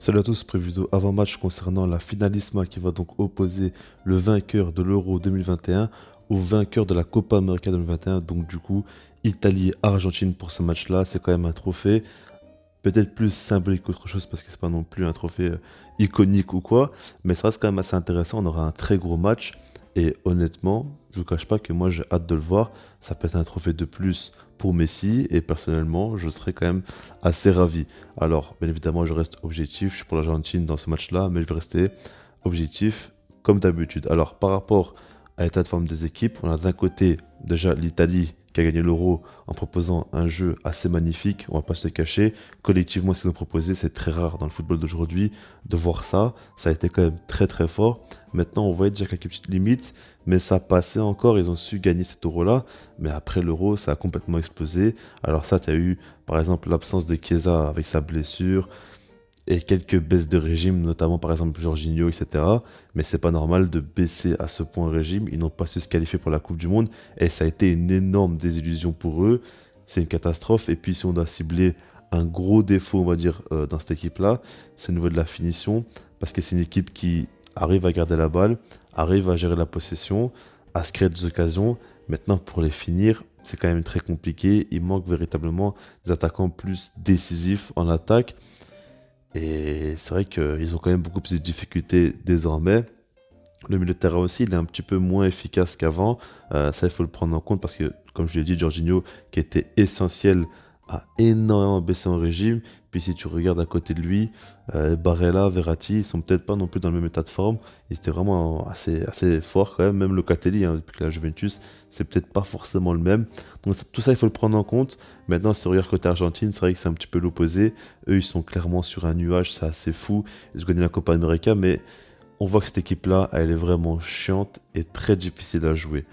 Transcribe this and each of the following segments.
Salut à tous, prévision avant-match concernant la finalissima qui va donc opposer le vainqueur de l'Euro 2021 au vainqueur de la Copa América 2021. Donc du coup, Italie-Argentine pour ce match-là, c'est quand même un trophée peut-être plus symbolique qu'autre chose parce que c'est pas non plus un trophée iconique ou quoi, mais ça reste quand même assez intéressant. On aura un très gros match et honnêtement, je vous cache pas que moi j'ai hâte de le voir. Ça peut être un trophée de plus pour Messi et personnellement, je serais quand même assez ravi. Alors, bien évidemment, je reste objectif. Je suis pour l'Argentine dans ce match-là, mais je vais rester objectif comme d'habitude. Alors, par rapport à l'état de forme des équipes, on a d'un côté déjà l'Italie qui a gagné l'Euro en proposant un jeu assez magnifique, on va pas se le cacher. Collectivement, ce qu'ils ont proposé, c'est très rare dans le football d'aujourd'hui de voir ça. Ça a été quand même très très fort. Maintenant, on voyait déjà quelques petites limites, mais ça passait encore. Ils ont su gagner cet Euro-là. Mais après l'Euro, ça a complètement explosé. Alors ça, tu as eu par exemple l'absence de Chiesa avec sa blessure et quelques baisses de régime, notamment par exemple Jorginho, etc. Mais c'est pas normal de baisser à ce point le régime. Ils n'ont pas su se qualifier pour la Coupe du Monde et ça a été une énorme désillusion pour eux. C'est une catastrophe. Et puis si on doit cibler un gros défaut, on va dire, dans cette équipe-là, c'est au niveau de la finition, parce que c'est une équipe qui arrive à garder la balle, arrive à gérer la possession, à se créer des occasions. Maintenant, pour les finir, c'est quand même très compliqué. Il manque véritablement des attaquants plus décisifs en attaque. Et c'est vrai qu'ils ont quand même beaucoup plus de difficultés désormais. Le milieu de terrain aussi, il est un petit peu moins efficace qu'avant. Ça, il faut le prendre en compte parce que, comme je l'ai dit, Jorginho, qui était essentiel, a énormément baissé en régime. Puis si tu regardes à côté de lui, Barella, Verratti, ils sont peut-être pas non plus dans le même état de forme. Ils étaient vraiment assez forts quand même. Même Locatelli, hein, depuis que la Juventus, c'est peut-être pas forcément le même. Donc tout ça, il faut le prendre en compte. Maintenant, si on regarde côté Argentine, c'est vrai que c'est un petit peu l'opposé. Eux, ils sont clairement sur un nuage, c'est assez fou. Ils ont gagné la Copa América, mais on voit que cette équipe-là, elle est vraiment chiante et très difficile à jouer.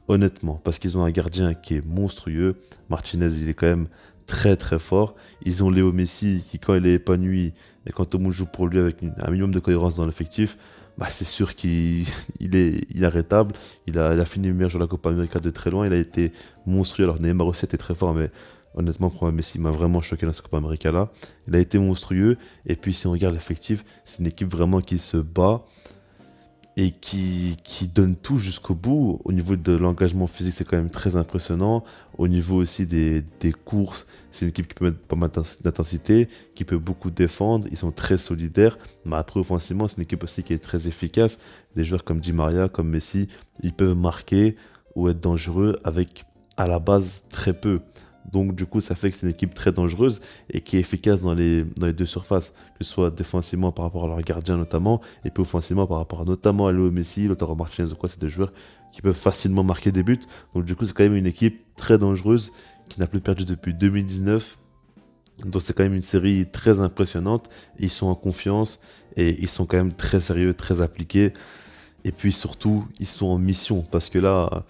Honnêtement, parce qu'ils ont un gardien qui est monstrueux. Martinez, il est quand même très très fort. Ils ont Léo Messi qui, quand il est épanoui et quand tout le monde joue pour lui avec un minimum de cohérence dans l'effectif, bah c'est sûr qu'il il est inarrêtable. Il a fini meilleur joueur de la Copa América de très loin. Il a été monstrueux. Alors Neymar aussi était très fort, mais honnêtement, pour moi, Messi m'a vraiment choqué dans cette Copa América là. Il a été monstrueux. Et puis, si on regarde l'effectif, c'est une équipe vraiment qui se bat et qui donne tout jusqu'au bout. Au niveau de l'engagement physique, c'est quand même très impressionnant. Au niveau aussi des courses, c'est une équipe qui peut mettre pas mal d'intensité, qui peut beaucoup défendre. Ils sont très solidaires. Mais après, offensivement, c'est une équipe aussi qui est très efficace. Des joueurs comme Di Maria, comme Messi, ils peuvent marquer ou être dangereux avec à la base très peu. Donc du coup, ça fait que c'est une équipe très dangereuse et qui est efficace dans les deux surfaces, que ce soit défensivement par rapport à leur gardien notamment, et puis offensivement par rapport à notamment à Léo Messi, Lautaro Martinez ou quoi, c'est des joueurs qui peuvent facilement marquer des buts. Donc du coup, c'est quand même une équipe très dangereuse qui n'a plus perdu depuis 2019. Donc c'est quand même une série très impressionnante. Ils sont en confiance et ils sont quand même très sérieux, très appliqués. Et puis surtout, ils sont en mission parce que là,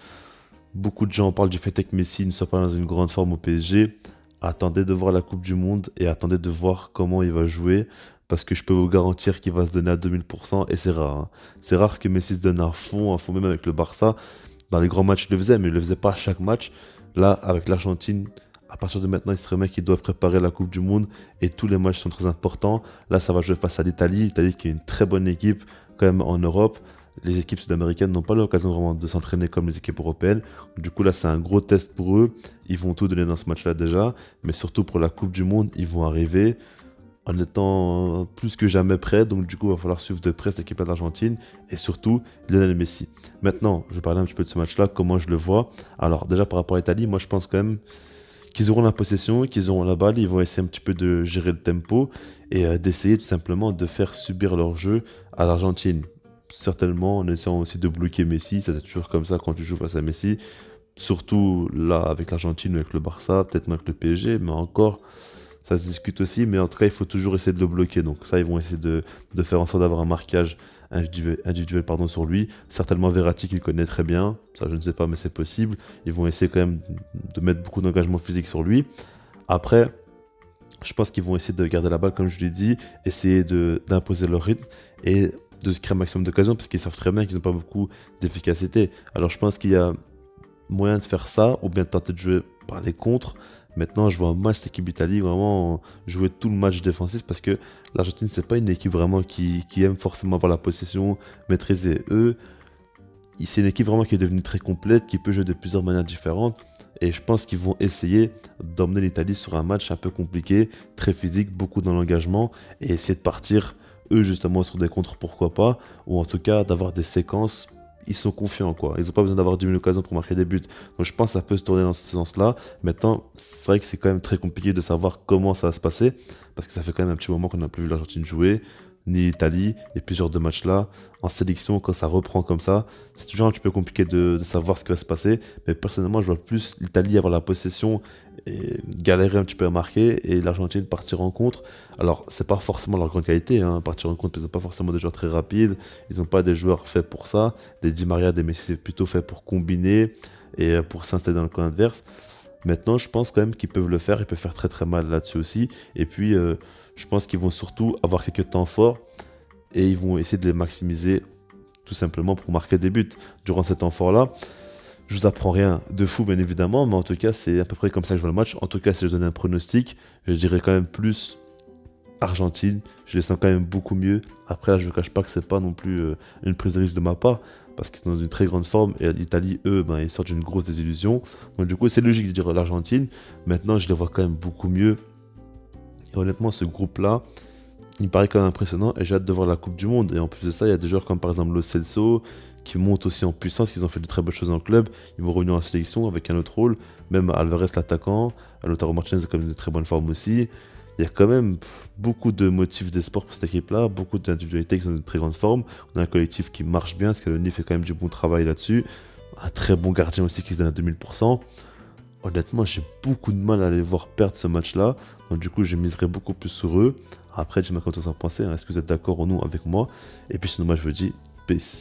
beaucoup de gens parlent du fait que Messi ne soit pas dans une grande forme au PSG. Attendez de voir la Coupe du Monde et attendez de voir comment il va jouer. Parce que je peux vous garantir qu'il va se donner à 2000% et c'est rare, hein. C'est rare que Messi se donne à fond même avec le Barça. Dans les grands matchs, il le faisait, mais il ne le faisait pas à chaque match. Là, avec l'Argentine, à partir de maintenant, il serait mec qui doit préparer la Coupe du Monde et tous les matchs sont très importants. Là, ça va jouer face à l'Italie. L'Italie qui est une très bonne équipe quand même en Europe. Les équipes sud-américaines n'ont pas l'occasion vraiment de s'entraîner comme les équipes européennes. Du coup, là, c'est un gros test pour eux. Ils vont tout donner dans ce match-là déjà. Mais surtout pour la Coupe du Monde, ils vont arriver en étant plus que jamais prêts. Donc, du coup, il va falloir suivre de près cette équipe-là d'Argentine. Et surtout, Lionel Messi. Maintenant, je vais parler un petit peu de ce match-là, comment je le vois. Alors, déjà, par rapport à l'Italie, moi, je pense quand même qu'ils auront la possession, qu'ils auront la balle. Ils vont essayer un petit peu de gérer le tempo et d'essayer tout simplement de faire subir leur jeu à l'Argentine. Certainement en essayant aussi de bloquer Messi, c'est toujours comme ça quand tu joues face à Messi, surtout là avec l'Argentine ou avec le Barça, peut-être moins avec le PSG, mais encore ça se discute aussi, mais en tout cas il faut toujours essayer de le bloquer, donc ça ils vont essayer de faire en sorte d'avoir un marquage individuel pardon, sur lui, certainement Verratti qu'il connaît très bien, ça je ne sais pas mais c'est possible, ils vont essayer quand même de mettre beaucoup d'engagement physique sur lui, après je pense qu'ils vont essayer de garder la balle, comme je l'ai dit, essayer d'imposer leur rythme et de se créer un maximum d'occasions parce qu'ils savent très bien qu'ils n'ont pas beaucoup d'efficacité. Alors je pense qu'il y a moyen de faire ça ou bien de tenter de jouer par les contres. Maintenant, je vois un match cette équipe d'Italie vraiment jouer tout le match défensif parce que l'Argentine, c'est pas une équipe vraiment qui aime forcément avoir la possession, maîtriser. Eux, c'est une équipe vraiment qui est devenue très complète, qui peut jouer de plusieurs manières différentes. Et je pense qu'ils vont essayer d'emmener l'Italie sur un match un peu compliqué, très physique, beaucoup dans l'engagement, et essayer de partir, eux, justement, sur des contres, pourquoi pas, ou en tout cas d'avoir des séquences. Ils sont confiants, quoi. Ils n'ont pas besoin d'avoir 10 000 occasions pour marquer des buts. Donc je pense que ça peut se tourner dans ce sens-là. Maintenant, c'est vrai que c'est quand même très compliqué de savoir comment ça va se passer, parce que ça fait quand même un petit moment qu'on n'a plus vu l'Argentine jouer, ni l'Italie, et plusieurs de matchs là, en sélection, quand ça reprend comme ça, c'est toujours un petit peu compliqué de savoir ce qui va se passer. Mais personnellement, je vois plus l'Italie avoir la possession et galérer un petit peu à marquer, et l'Argentine partir en contre. Alors, c'est pas forcément leur grande qualité, hein, partir en contre, ils n'ont pas forcément des joueurs très rapides, ils n'ont pas des joueurs faits pour ça. Des Di Maria, des Messi, c'est plutôt fait pour combiner et pour s'installer dans le camp adverse. Maintenant, je pense quand même qu'ils peuvent le faire, ils peuvent faire très très mal là-dessus aussi. Et puis, je pense qu'ils vont surtout avoir quelques temps forts et ils vont essayer de les maximiser tout simplement pour marquer des buts durant ces temps forts-là. Je vous apprends rien de fou, bien évidemment, mais en tout cas, c'est à peu près comme ça que je vois le match. En tout cas, si je donne un pronostic, je dirais quand même plus Argentine. Je les sens quand même beaucoup mieux. Après, là, je ne cache pas que c'est pas non plus une prise de risque de ma part, parce qu'ils sont dans une très grande forme. Et l'Italie, eux, ben, ils sortent d'une grosse désillusion. Donc, du coup, c'est logique de dire l'Argentine. Maintenant, je les vois quand même beaucoup mieux. Et honnêtement, ce groupe-là, il me paraît quand même impressionnant et j'ai hâte de voir la Coupe du Monde. Et en plus de ça, il y a des joueurs comme par exemple Lo Celso qui montent aussi en puissance, ils ont fait de très bonnes choses dans le club. Ils vont revenir en sélection avec un autre rôle. Même Alvarez, l'attaquant, Lautaro Martinez est quand même de très bonne forme aussi. Il y a quand même beaucoup de motifs d'espoir pour cette équipe-là, beaucoup d'individualités qui sont de très grande forme. On a un collectif qui marche bien, Scaloni fait quand même du bon travail là-dessus. Un très bon gardien aussi qui se donne à 2000%. Honnêtement, j'ai beaucoup de mal à les voir perdre ce match-là. Donc du coup, je miserai beaucoup plus sur eux. Après, dis-moi quand vous en pensez. Est-ce que vous êtes d'accord ou non avec moi? Et puis sinon, moi, je vous dis peace.